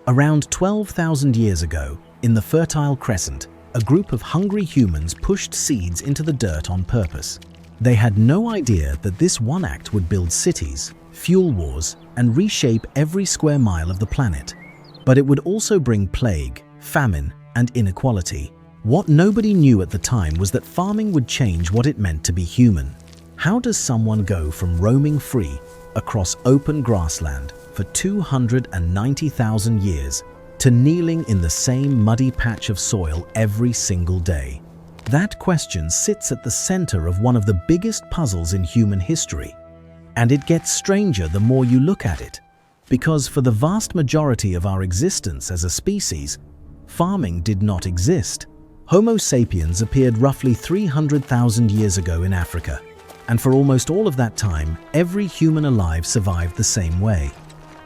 Around 12,000 years ago, in the Fertile Crescent, a group of hungry humans pushed seeds into the dirt on purpose. They had no idea that this one act would build cities, fuel wars, and reshape every square mile of the planet. But it would also bring plague, famine, and inequality. What nobody knew at the time was that farming would change what it meant to be human. How does someone go from roaming free across open grassland for 290,000 years to kneeling in the same muddy patch of soil every single day? That question sits at the center of one of the biggest puzzles in human history. And it gets stranger the more you look at it. Because for the vast majority of our existence as a species, farming did not exist. Homo sapiens appeared roughly 300,000 years ago in Africa. And for almost all of that time, every human alive survived the same way.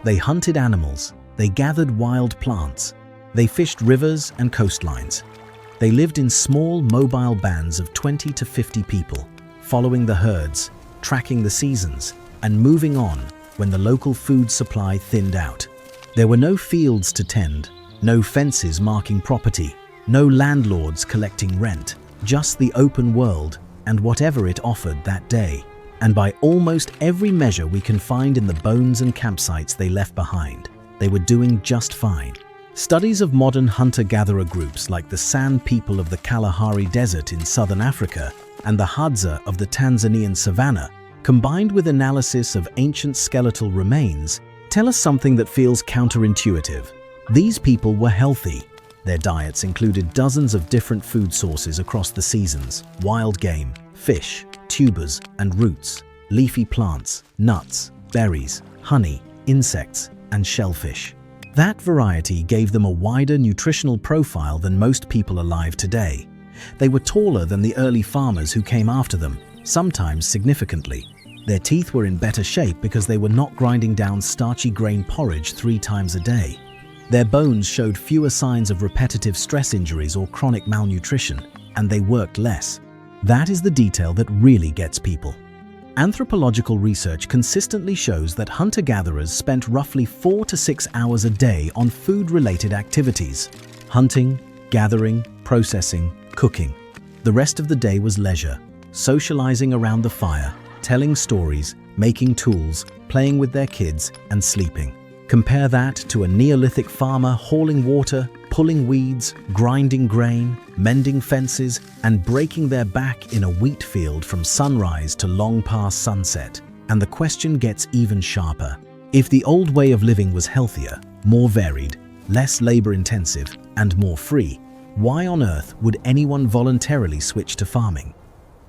They hunted animals, they gathered wild plants, they fished rivers and coastlines. They lived in small, mobile bands of 20 to 50 people, following the herds, tracking the seasons, and moving on when the local food supply thinned out. There were no fields to tend, no fences marking property, no landlords collecting rent, just the open world and whatever it offered that day. And by almost every measure we can find in the bones and campsites they left behind, they were doing just fine. Studies of modern hunter-gatherer groups like the San people of the Kalahari Desert in southern Africa and the Hadza of the Tanzanian savanna, combined with analysis of ancient skeletal remains, tell us something that feels counterintuitive. These people were healthy. Their diets included dozens of different food sources across the seasons: wild game, fish, tubers and roots, leafy plants, nuts, berries, honey, insects, and shellfish. That variety gave them a wider nutritional profile than most people alive today. They were taller than the early farmers who came after them, sometimes significantly. Their teeth were in better shape because they were not grinding down starchy grain porridge 3 times a day. Their bones showed fewer signs of repetitive stress injuries or chronic malnutrition, and they worked less. That is the detail that really gets people. Anthropological research consistently shows that hunter-gatherers spent roughly 4 to 6 hours a day on food-related activities: hunting, gathering, processing, cooking. The rest of the day was leisure, socializing around the fire, telling stories, making tools, playing with their kids, and sleeping. Compare that to a Neolithic farmer hauling water, pulling weeds, grinding grain, mending fences, and breaking their back in a wheat field from sunrise to long past sunset. And the question gets even sharper. If the old way of living was healthier, more varied, less labor-intensive, and more free, why on earth would anyone voluntarily switch to farming?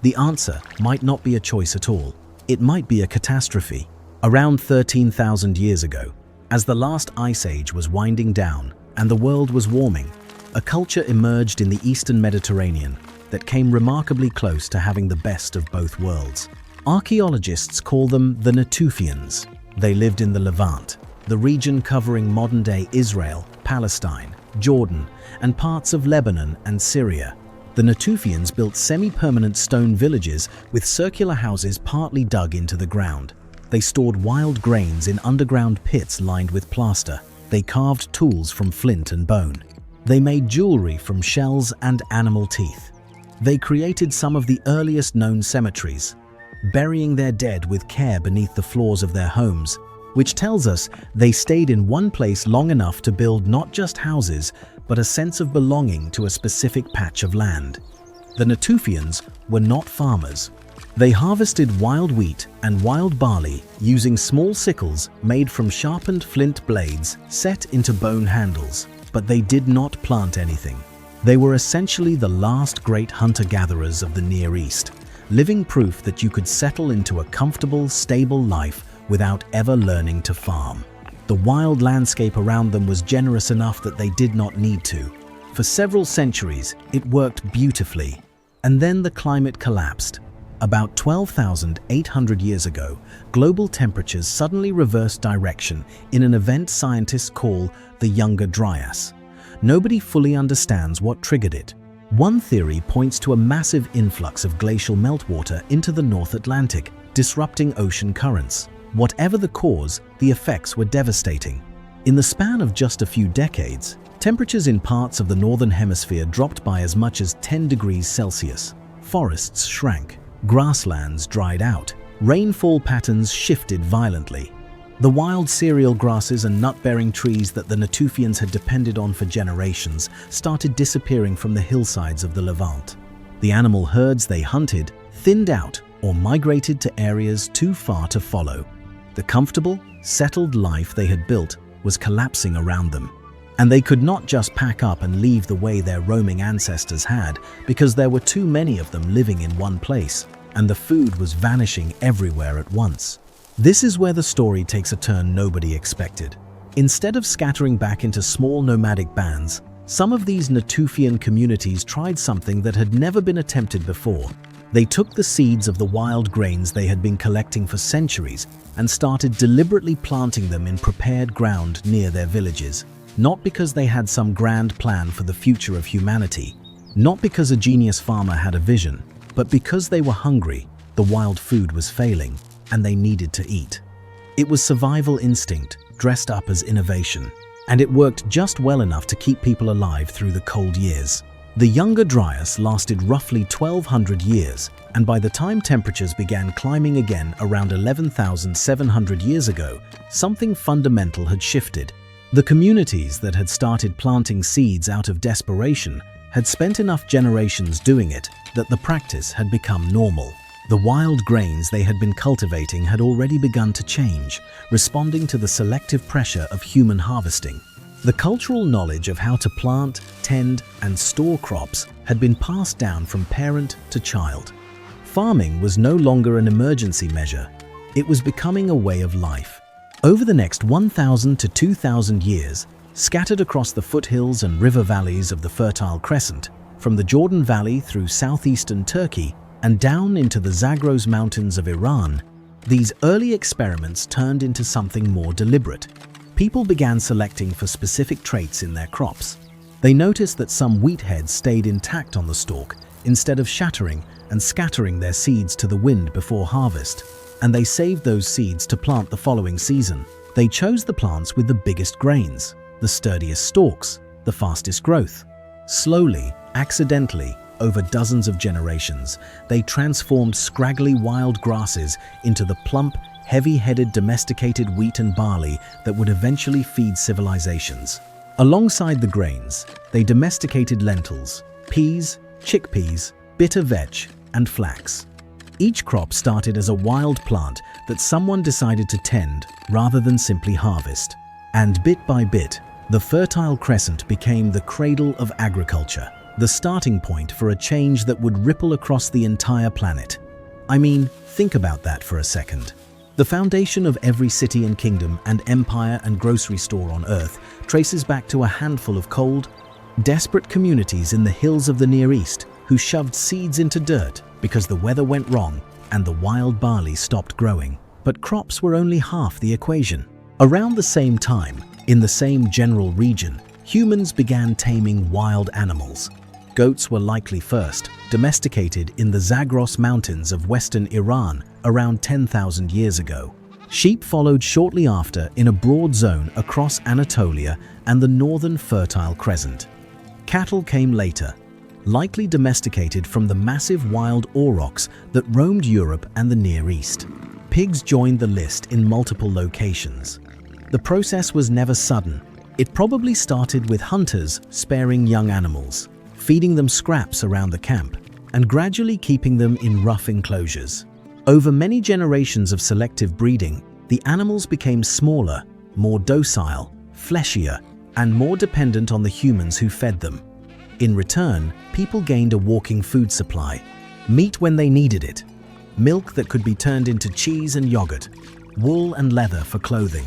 The answer might not be a choice at all. It might be a catastrophe. Around 13,000 years ago, as the last ice age was winding down and the world was warming, a culture emerged in the eastern Mediterranean that came remarkably close to having the best of both worlds. Archaeologists call them the Natufians. They lived in the Levant, the region covering modern-day Israel, Palestine, Jordan, and parts of Lebanon and Syria. The Natufians built semi-permanent stone villages with circular houses partly dug into the ground. They stored wild grains in underground pits lined with plaster. They carved tools from flint and bone. They made jewelry from shells and animal teeth. They created some of the earliest known cemeteries, burying their dead with care beneath the floors of their homes, which tells us they stayed in one place long enough to build not just houses, but a sense of belonging to a specific patch of land. The Natufians were not farmers. They harvested wild wheat and wild barley using small sickles made from sharpened flint blades set into bone handles, but they did not plant anything. They were essentially the last great hunter-gatherers of the Near East, living proof that you could settle into a comfortable, stable life without ever learning to farm. The wild landscape around them was generous enough that they did not need to. For several centuries, it worked beautifully, and then the climate collapsed. About 12,800 years ago, global temperatures suddenly reversed direction in an event scientists call the Younger Dryas. Nobody fully understands what triggered it. One theory points to a massive influx of glacial meltwater into the North Atlantic, disrupting ocean currents. Whatever the cause, the effects were devastating. In the span of just a few decades, temperatures in parts of the northern hemisphere dropped by as much as 10 degrees Celsius. Forests shrank, grasslands dried out, rainfall patterns shifted violently. The wild cereal grasses and nut-bearing trees that the Natufians had depended on for generations started disappearing from the hillsides of the Levant. The animal herds they hunted thinned out or migrated to areas too far to follow. The comfortable, settled life they had built was collapsing around them. And they could not just pack up and leave the way their roaming ancestors had, because there were too many of them living in one place, and the food was vanishing everywhere at once. This is where the story takes a turn nobody expected. Instead of scattering back into small nomadic bands, some of these Natufian communities tried something that had never been attempted before. They took the seeds of the wild grains they had been collecting for centuries and started deliberately planting them in prepared ground near their villages. Not because they had some grand plan for the future of humanity, not because a genius farmer had a vision, but because they were hungry, the wild food was failing, and they needed to eat. It was survival instinct dressed up as innovation, and it worked just well enough to keep people alive through the cold years. The Younger Dryas lasted roughly 1,200 years, and by the time temperatures began climbing again around 11,700 years ago, something fundamental had shifted. The communities that had started planting seeds out of desperation had spent enough generations doing it that the practice had become normal. The wild grains they had been cultivating had already begun to change, responding to the selective pressure of human harvesting. The cultural knowledge of how to plant, tend, and store crops had been passed down from parent to child. Farming was no longer an emergency measure. It was becoming a way of life. Over the next 1,000 to 2,000 years, scattered across the foothills and river valleys of the Fertile Crescent, from the Jordan Valley through southeastern Turkey and down into the Zagros Mountains of Iran, these early experiments turned into something more deliberate. People began selecting for specific traits in their crops. They noticed that some wheat heads stayed intact on the stalk instead of shattering and scattering their seeds to the wind before harvest, and they saved those seeds to plant the following season. They chose the plants with the biggest grains, the sturdiest stalks, the fastest growth. Slowly, accidentally, over dozens of generations, they transformed scraggly wild grasses into the plump, heavy-headed domesticated wheat and barley that would eventually feed civilizations. Alongside the grains, they domesticated lentils, peas, chickpeas, bitter vetch, and flax. Each crop started as a wild plant that someone decided to tend rather than simply harvest. And bit by bit, the Fertile Crescent became the cradle of agriculture, the starting point for a change that would ripple across the entire planet. I mean, think about that for a second. The foundation of every city and kingdom and empire and grocery store on Earth traces back to a handful of cold, desperate communities in the hills of the Near East who shoved seeds into dirt because the weather went wrong and the wild barley stopped growing. But crops were only half the equation. Around the same time, in the same general region, humans began taming wild animals. Goats were likely first, domesticated in the Zagros Mountains of western Iran around 10,000 years ago. Sheep followed shortly after in a broad zone across Anatolia and the northern Fertile Crescent. Cattle came later, likely domesticated from the massive wild aurochs that roamed Europe and the Near East. Pigs joined the list in multiple locations. The process was never sudden. It probably started with hunters sparing young animals, feeding them scraps around the camp, and gradually keeping them in rough enclosures. Over many generations of selective breeding, the animals became smaller, more docile, fleshier, and more dependent on the humans who fed them. In return, people gained a walking food supply, meat when they needed it, milk that could be turned into cheese and yogurt, wool and leather for clothing,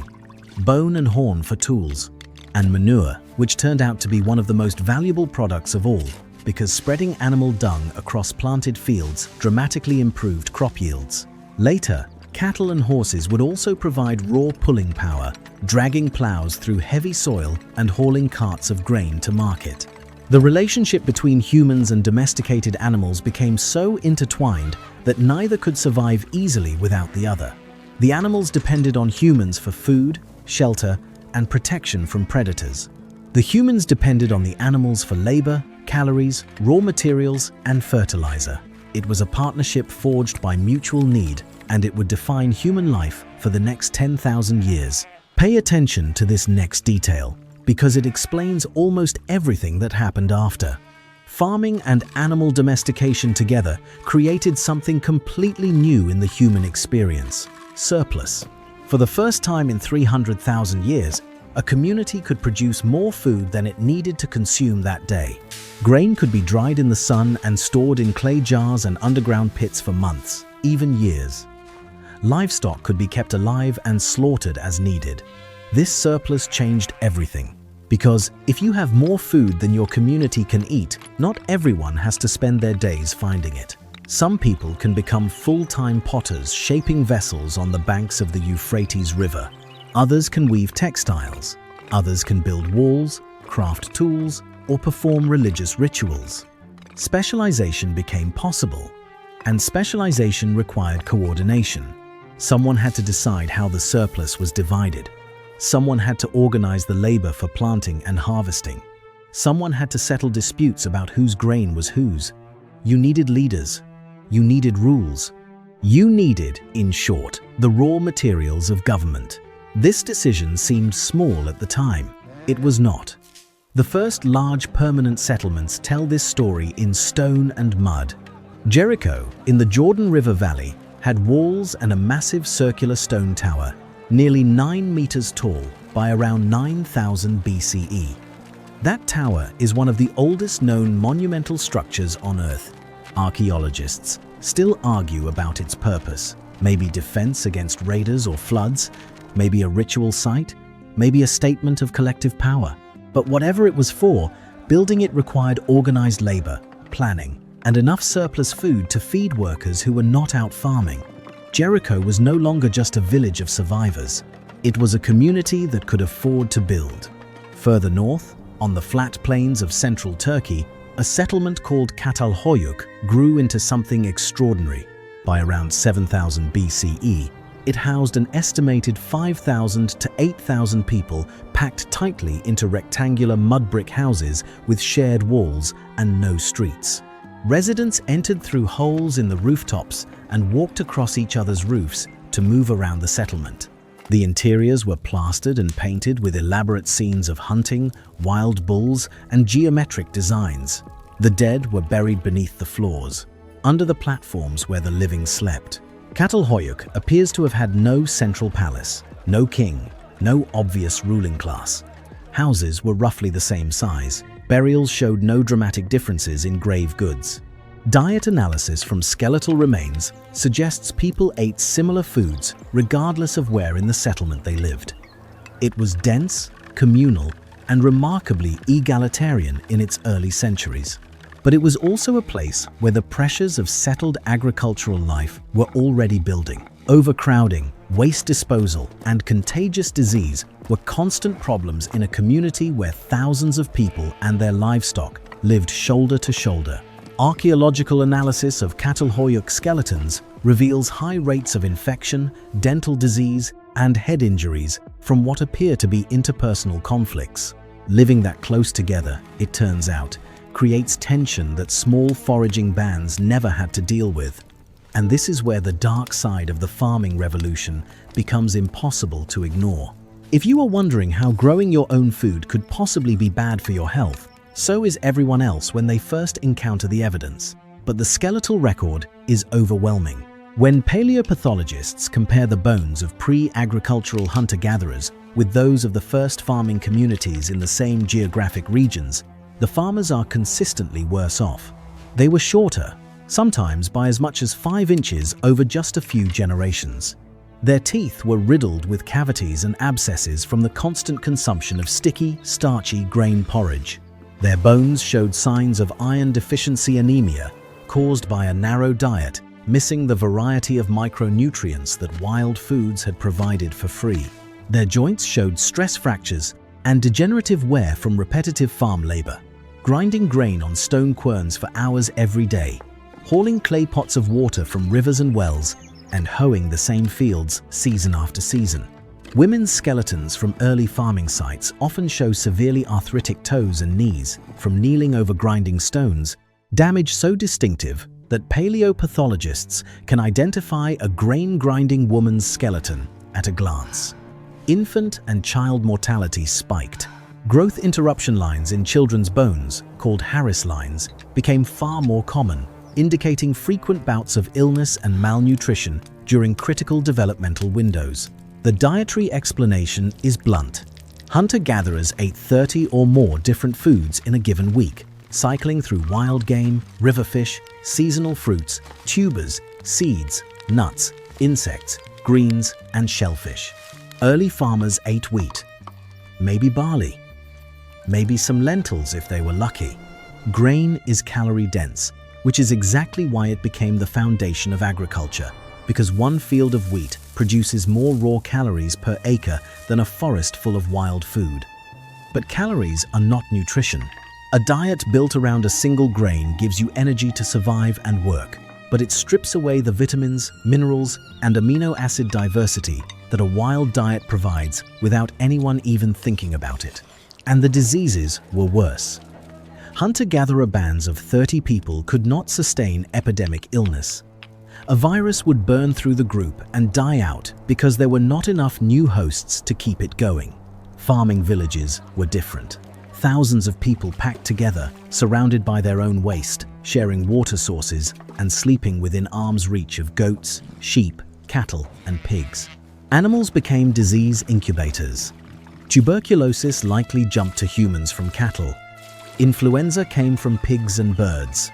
bone and horn for tools, and manure, which turned out to be one of the most valuable products of all, because spreading animal dung across planted fields dramatically improved crop yields. Later, cattle and horses would also provide raw pulling power, dragging plows through heavy soil and hauling carts of grain to market. The relationship between humans and domesticated animals became so intertwined that neither could survive easily without the other. The animals depended on humans for food, shelter, and protection from predators. The humans depended on the animals for labor, calories, raw materials, and fertilizer. It was a partnership forged by mutual need, and it would define human life for the next 10,000 years. Pay attention to this next detail, because it explains almost everything that happened after. Farming and animal domestication together created something completely new in the human experience: surplus. For the first time in 300,000 years, a community could produce more food than it needed to consume that day. Grain could be dried in the sun and stored in clay jars and underground pits for months, even years. Livestock could be kept alive and slaughtered as needed. This surplus changed everything. Because if you have more food than your community can eat, not everyone has to spend their days finding it. Some people can become full-time potters shaping vessels on the banks of the Euphrates River. Others can weave textiles. Others can build walls, craft tools, or perform religious rituals. Specialization became possible, and specialization required coordination. Someone had to decide how the surplus was divided. Someone had to organize the labor for planting and harvesting. Someone had to settle disputes about whose grain was whose. You needed leaders. You needed rules. You needed, in short, the raw materials of government. This decision seemed small at the time. It was not. The first large permanent settlements tell this story in stone and mud. Jericho, in the Jordan River Valley, had walls and a massive circular stone tower, nearly 9 meters tall by around 9000 BCE. That tower is one of the oldest known monumental structures on Earth. Archaeologists still argue about its purpose. Maybe defense against raiders or floods, maybe a ritual site, maybe a statement of collective power. But whatever it was for, building it required organized labor, planning, and enough surplus food to feed workers who were not out farming. Jericho was no longer just a village of survivors. It was a community that could afford to build. Further north, on the flat plains of central Turkey, a settlement called Catalhoyuk grew into something extraordinary. By around 7000 BCE, it housed an estimated 5,000 to 8,000 people packed tightly into rectangular mud brick houses with shared walls and no streets. Residents entered through holes in the rooftops and walked across each other's roofs to move around the settlement. The interiors were plastered and painted with elaborate scenes of hunting, wild bulls, and geometric designs. The dead were buried beneath the floors, under the platforms where the living slept. Catalhoyuk appears to have had no central palace, no king, no obvious ruling class. Houses were roughly the same size. Burials showed no dramatic differences in grave goods. Diet analysis from skeletal remains suggests people ate similar foods regardless of where in the settlement they lived. It was dense, communal, and remarkably egalitarian in its early centuries. But it was also a place where the pressures of settled agricultural life were already building. Overcrowding, waste disposal, and contagious disease were constant problems in a community where thousands of people and their livestock lived shoulder to shoulder. Archaeological analysis of Catalhoyuk skeletons reveals high rates of infection, dental disease, and head injuries from what appear to be interpersonal conflicts. Living that close together, it turns out, creates tension that small foraging bands never had to deal with. And this is where the dark side of the farming revolution becomes impossible to ignore. If you are wondering how growing your own food could possibly be bad for your health, so is everyone else when they first encounter the evidence. But the skeletal record is overwhelming. When paleopathologists compare the bones of pre-agricultural hunter-gatherers with those of the first farming communities in the same geographic regions, the farmers are consistently worse off. They were shorter, sometimes by as much as 5 inches over just a few generations. Their teeth were riddled with cavities and abscesses from the constant consumption of sticky, starchy grain porridge. Their bones showed signs of iron deficiency anemia caused by a narrow diet, missing the variety of micronutrients that wild foods had provided for free. Their joints showed stress fractures and degenerative wear from repetitive farm labor, grinding grain on stone querns for hours every day, hauling clay pots of water from rivers and wells, and hoeing the same fields season after season. Women's skeletons from early farming sites often show severely arthritic toes and knees from kneeling over grinding stones, damage so distinctive that paleopathologists can identify a grain-grinding woman's skeleton at a glance. Infant and child mortality spiked. Growth interruption lines in children's bones, called Harris lines, became far more common, indicating frequent bouts of illness and malnutrition during critical developmental windows. The dietary explanation is blunt. Hunter-gatherers ate 30 or more different foods in a given week, cycling through wild game, river fish, seasonal fruits, tubers, seeds, nuts, insects, greens, and shellfish. Early farmers ate wheat, maybe barley, maybe some lentils if they were lucky. Grain is calorie-dense, which is exactly why it became the foundation of agriculture, because one field of wheat produces more raw calories per acre than a forest full of wild food. But calories are not nutrition. A diet built around a single grain gives you energy to survive and work, but it strips away the vitamins, minerals, and amino acid diversity that a wild diet provides without anyone even thinking about it. And the diseases were worse. Hunter-gatherer bands of 30 people could not sustain epidemic illness. A virus would burn through the group and die out because there were not enough new hosts to keep it going. Farming villages were different. Thousands of people packed together, surrounded by their own waste, sharing water sources and sleeping within arm's reach of goats, sheep, cattle, and pigs. Animals became disease incubators. Tuberculosis likely jumped to humans from cattle. Influenza came from pigs and birds.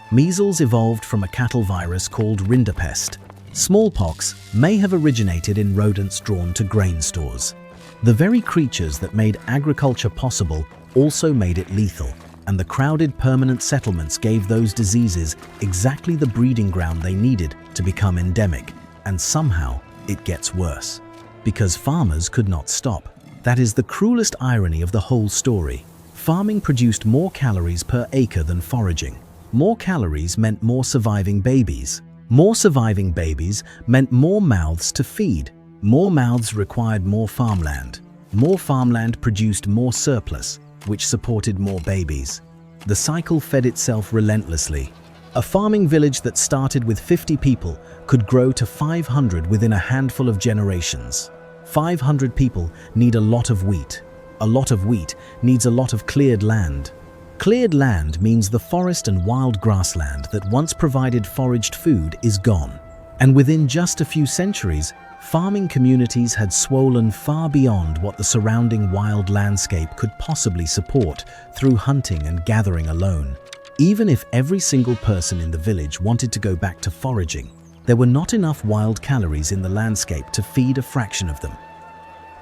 Measles evolved from a cattle virus called rinderpest. Smallpox may have originated in rodents drawn to grain stores. The very creatures that made agriculture possible also made it lethal, and the crowded permanent settlements gave those diseases exactly the breeding ground they needed to become endemic. And somehow, it gets worse. Because farmers could not stop. That is the cruelest irony of the whole story. Farming produced more calories per acre than foraging. More calories meant more surviving babies. More surviving babies meant more mouths to feed. More mouths required more farmland. More farmland produced more surplus, which supported more babies. The cycle fed itself relentlessly. A farming village that started with 50 people could grow to 500 within a handful of generations. 500 people need a lot of wheat. A lot of wheat needs a lot of cleared land. Cleared land means the forest and wild grassland that once provided foraged food is gone. And within just a few centuries, farming communities had swollen far beyond what the surrounding wild landscape could possibly support through hunting and gathering alone. Even if every single person in the village wanted to go back to foraging, there were not enough wild calories in the landscape to feed a fraction of them.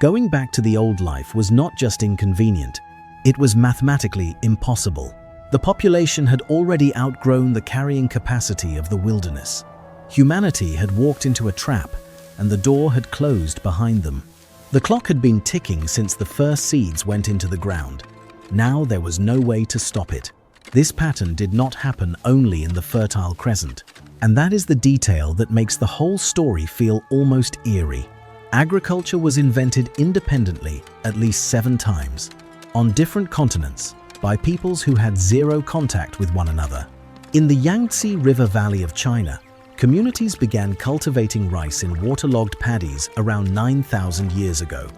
Going back to the old life was not just inconvenient, it was mathematically impossible. The population had already outgrown the carrying capacity of the wilderness. Humanity had walked into a trap, and the door had closed behind them. The clock had been ticking since the first seeds went into the ground. Now there was no way to stop it. This pattern did not happen only in the Fertile Crescent, and that is the detail that makes the whole story feel almost eerie. Agriculture was invented independently at least 7 times, on different continents, by peoples who had zero contact with one another. In the Yangtze River Valley of China, communities began cultivating rice in waterlogged paddies around 9,000 years ago.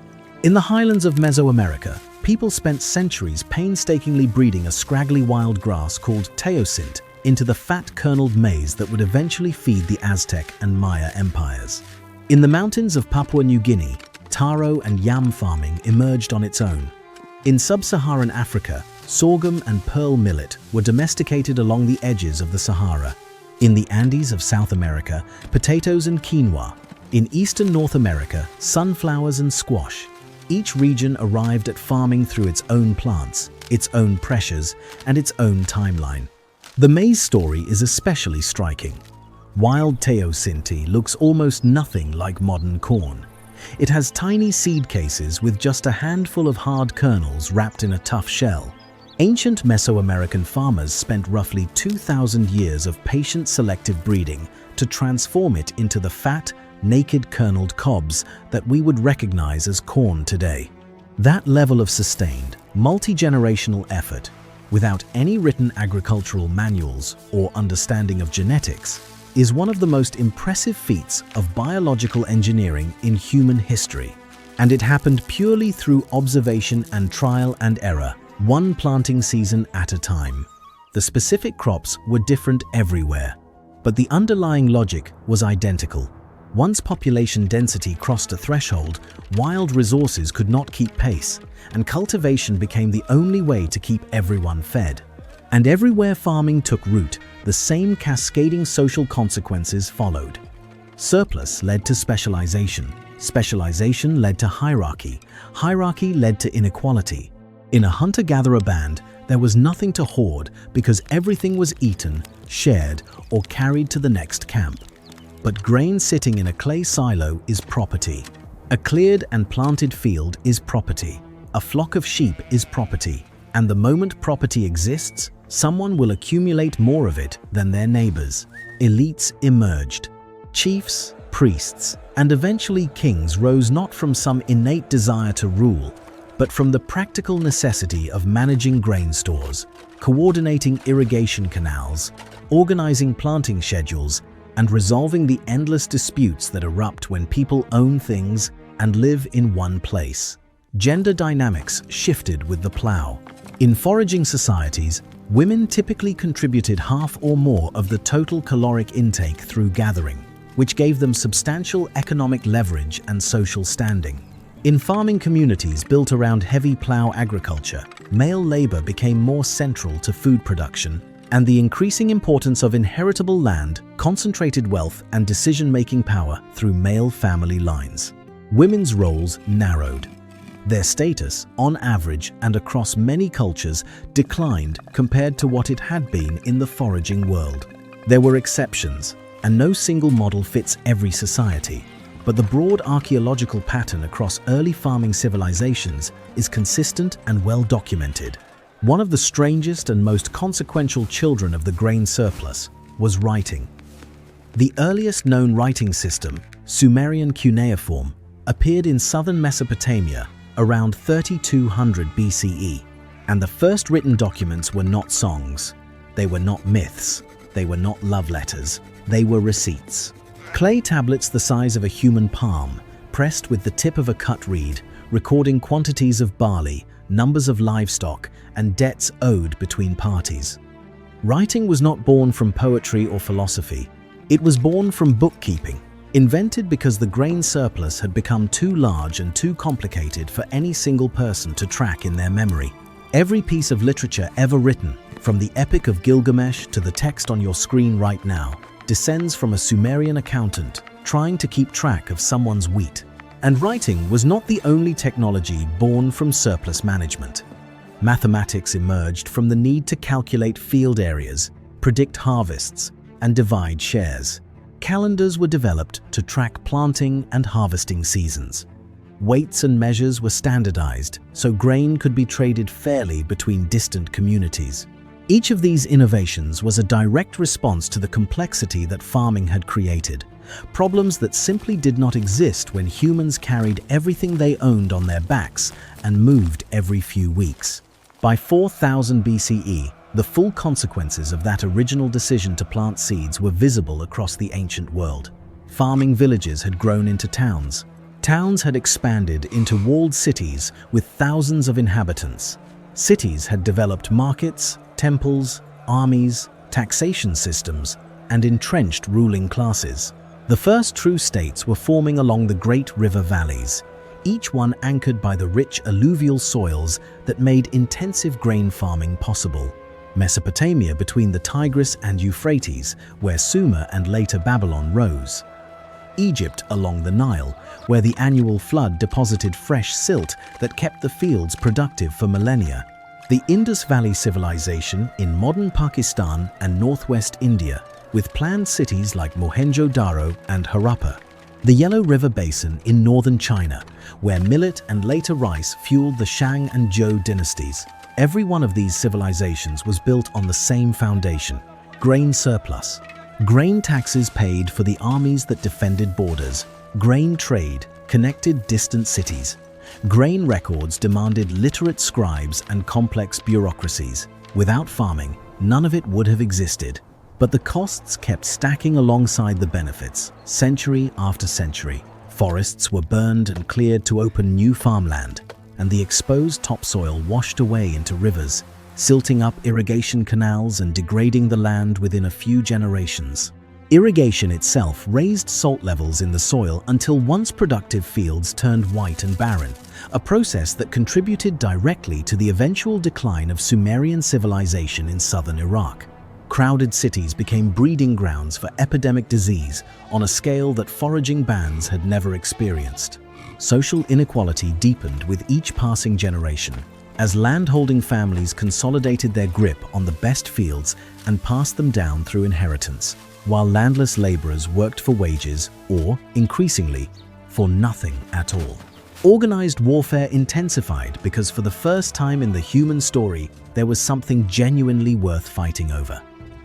In the highlands of Mesoamerica, people spent centuries painstakingly breeding a scraggly wild grass called teosinte into the fat-kerneled maize that would eventually feed the Aztec and Maya empires. In the mountains of Papua New Guinea, taro and yam farming emerged on its own. In sub-Saharan Africa, sorghum and pearl millet were domesticated along the edges of the Sahara. In the Andes of South America, potatoes and quinoa. In eastern North America, sunflowers and squash. Each region arrived at farming through its own plants, its own pressures, and its own timeline. The maize story is especially striking. Wild teosinte looks almost nothing like modern corn. It has tiny seed cases with just a handful of hard kernels wrapped in a tough shell. Ancient Mesoamerican farmers spent roughly 2,000 years of patient selective breeding to transform it into the fat, naked kerneled cobs that we would recognize as corn today. That level of sustained, multi-generational effort, without any written agricultural manuals or understanding of genetics, is one of the most impressive feats of biological engineering in human history. And it happened purely through observation and trial and error, one planting season at a time. The specific crops were different everywhere, but the underlying logic was identical. Once population density crossed a threshold, wild resources could not keep pace, and cultivation became the only way to keep everyone fed. And everywhere farming took root, the same cascading social consequences followed. Surplus led to specialization. Specialization led to hierarchy. Hierarchy led to inequality. In a hunter-gatherer band, there was nothing to hoard because everything was eaten, shared, or carried to the next camp. But grain sitting in a clay silo is property. A cleared and planted field is property. A flock of sheep is property. And the moment property exists, someone will accumulate more of it than their neighbors. Elites emerged. Chiefs, priests, and eventually kings rose not from some innate desire to rule, but from the practical necessity of managing grain stores, coordinating irrigation canals, organizing planting schedules, and resolving the endless disputes that erupt when people own things and live in one place. Gender dynamics shifted with the plow. In foraging societies, women typically contributed half or more of the total caloric intake through gathering, which gave them substantial economic leverage and social standing. In farming communities built around heavy plow agriculture, male labor became more central to food production, and the increasing importance of inheritable land concentrated wealth and decision-making power through male family lines. Women's roles narrowed. Their status, on average and across many cultures, declined compared to what it had been in the foraging world. There were exceptions, and no single model fits every society, but the broad archaeological pattern across early farming civilizations is consistent and well documented. One of the strangest and most consequential children of the grain surplus was writing. The earliest known writing system, Sumerian cuneiform, appeared in southern Mesopotamia around 3200 BCE, and the first written documents were not songs, they were not myths, they were not love letters, they were receipts. Clay tablets the size of a human palm, pressed with the tip of a cut reed, recording quantities of barley, numbers of livestock, and debts owed between parties. Writing was not born from poetry or philosophy, it was born from bookkeeping. Invented because the grain surplus had become too large and too complicated for any single person to track in their memory. Every piece of literature ever written, from the Epic of Gilgamesh to the text on your screen right now, descends from a Sumerian accountant trying to keep track of someone's wheat. And writing was not the only technology born from surplus management. Mathematics emerged from the need to calculate field areas, predict harvests, and divide shares. Calendars were developed to track planting and harvesting seasons. Weights and measures were standardized so grain could be traded fairly between distant communities. Each of these innovations was a direct response to the complexity that farming had created, problems that simply did not exist when humans carried everything they owned on their backs and moved every few weeks. By 4000 BCE, the full consequences of that original decision to plant seeds were visible across the ancient world. Farming villages had grown into towns. Towns had expanded into walled cities with thousands of inhabitants. Cities had developed markets, temples, armies, taxation systems, and entrenched ruling classes. The first true states were forming along the great river valleys, each one anchored by the rich alluvial soils that made intensive grain farming possible. Mesopotamia between the Tigris and Euphrates, where Sumer and later Babylon rose. Egypt along the Nile, where the annual flood deposited fresh silt that kept the fields productive for millennia. The Indus Valley civilization in modern Pakistan and northwest India, with planned cities like Mohenjo-Daro and Harappa. The Yellow River Basin in northern China, where millet and later rice fueled the Shang and Zhou dynasties. Every one of these civilizations was built on the same foundation: grain surplus. Grain taxes paid for the armies that defended borders. Grain trade connected distant cities. Grain records demanded literate scribes and complex bureaucracies. Without farming, none of it would have existed. But the costs kept stacking alongside the benefits, century after century. Forests were burned and cleared to open new farmland, and the exposed topsoil washed away into rivers, silting up irrigation canals and degrading the land within a few generations. Irrigation itself raised salt levels in the soil until once productive fields turned white and barren, a process that contributed directly to the eventual decline of Sumerian civilization in southern Iraq. Crowded cities became breeding grounds for epidemic disease on a scale that foraging bands had never experienced. Social inequality deepened with each passing generation, as landholding families consolidated their grip on the best fields and passed them down through inheritance, while landless laborers worked for wages or, increasingly, for nothing at all. Organized warfare intensified because for the first time in the human story, there was something genuinely worth fighting over.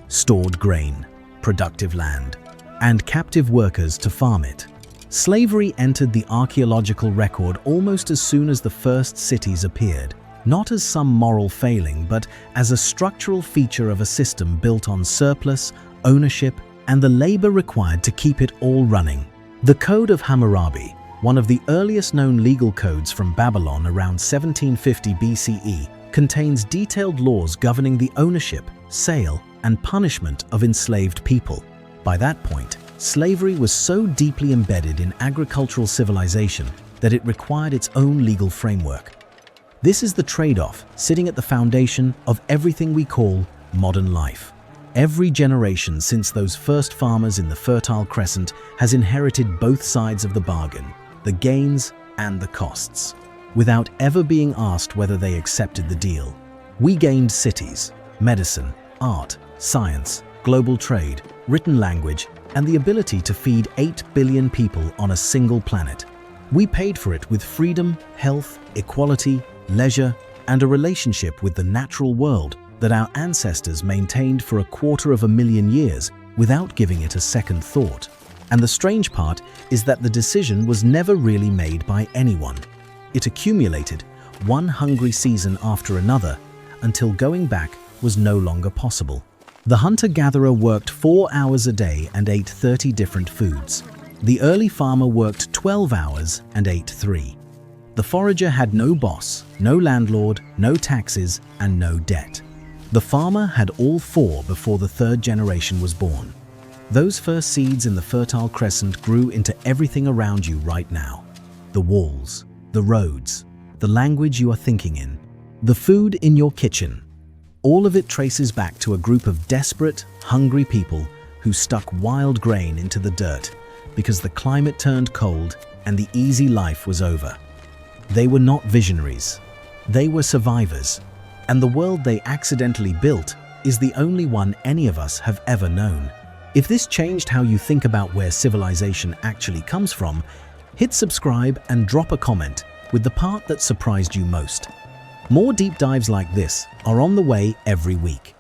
Stored grain, productive land, and captive workers to farm it. Slavery entered the archaeological record almost as soon as the first cities appeared, not as some moral failing, but as a structural feature of a system built on surplus, ownership, and the labor required to keep it all running. The Code of Hammurabi, one of the earliest known legal codes from Babylon around 1750 BCE, contains detailed laws governing the ownership, sale, and punishment of enslaved people. By that point, slavery was so deeply embedded in agricultural civilization that it required its own legal framework. This is the trade-off sitting at the foundation of everything we call modern life. Every generation since those first farmers in the Fertile Crescent has inherited both sides of the bargain, the gains and the costs, without ever being asked whether they accepted the deal. We gained cities, medicine, art, science, global trade, written language, and the ability to feed 8 billion people on a single planet. We paid for it with freedom, health, equality, leisure, and a relationship with the natural world that our ancestors maintained for 250,000 years without giving it a second thought. And the strange part is that the decision was never really made by anyone. It accumulated, one hungry season after another, until going back was no longer possible. The hunter-gatherer worked 4 hours a day and ate 30 different foods. The early farmer worked 12 hours and ate 3. The forager had no boss, no landlord, no taxes, and no debt. The farmer had all 4 before the 3rd generation was born. Those first seeds in the Fertile Crescent grew into everything around you right now. The walls, the roads, the language you are thinking in, the food in your kitchen. All of it traces back to a group of desperate, hungry people who stuck wild grain into the dirt because the climate turned cold and the easy life was over. They were not visionaries. They were survivors. And the world they accidentally built is the only one any of us have ever known. If this changed how you think about where civilization actually comes from, hit subscribe and drop a comment with the part that surprised you most. More deep dives like this are on the way every week.